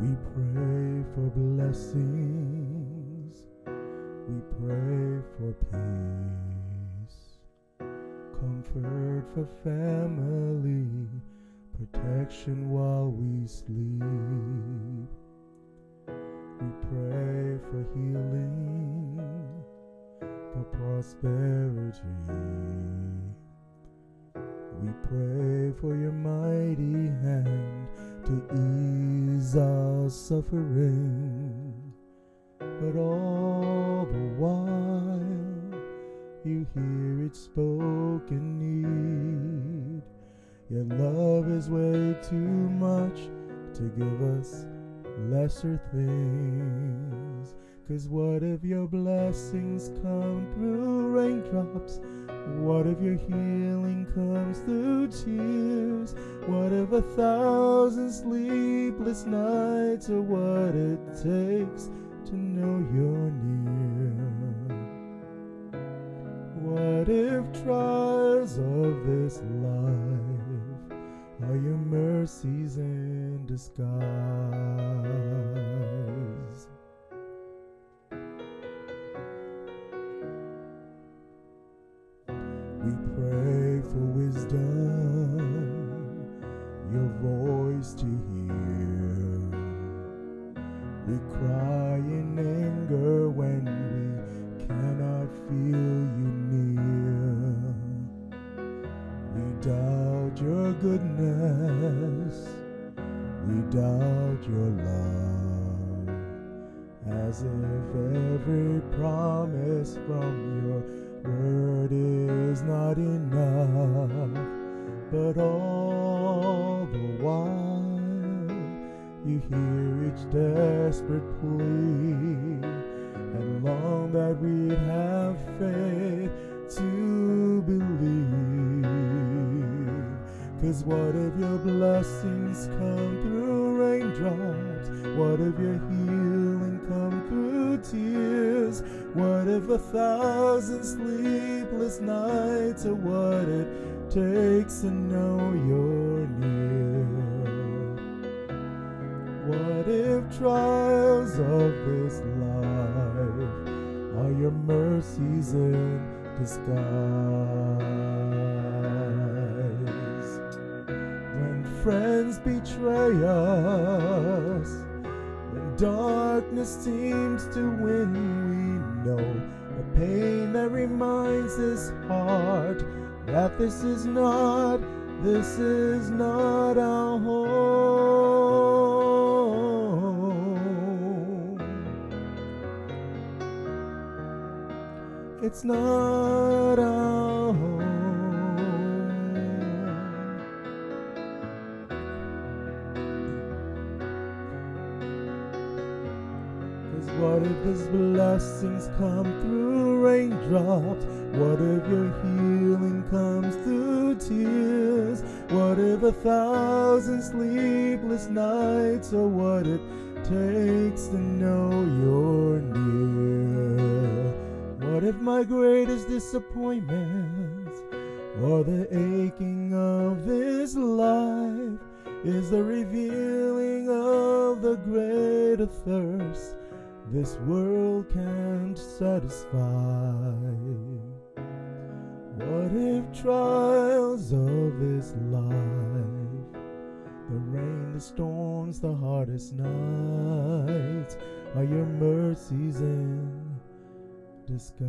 We pray for blessings, we pray for peace, comfort for family, protection while we sleep. We pray for healing, for prosperity. We pray for your mighty hand to ease our suffering, but all the while you hear its spoken need. Your love is way too much to give us lesser things. 'Cause what if your blessings come through raindrops? What if your healing comes through tears? What if 1,000 sleepless nights are what it takes to know you're near? What if trials of this life are your mercies in disguise? We pray for wisdom, your voice to hear. We cry in anger when we cannot feel you near. We doubt your goodness, we doubt your love, as if every promise from your word is not enough. But all the while you hear each desperate plea, and long that we'd have faith to believe. 'Cause what if your blessings come through raindrops? What if your healing come through tears? What if 1,000 sleepless nights are what it takes to know you're near? What if trials of this life are your mercies in disguise? When friends betray us, when darkness seems to win, we know the pain that reminds this heart that this is not our home. It's not our home. What if his blessings come through raindrops? What if your healing comes through tears? What if 1,000 sleepless nights are what it takes to know you're near? What if my greatest disappointments or the aching of this life is the revealing of the greater thirst this world can't satisfy? What if trials of this life, the rain, the storms, the hardest nights, are your mercies in disguise?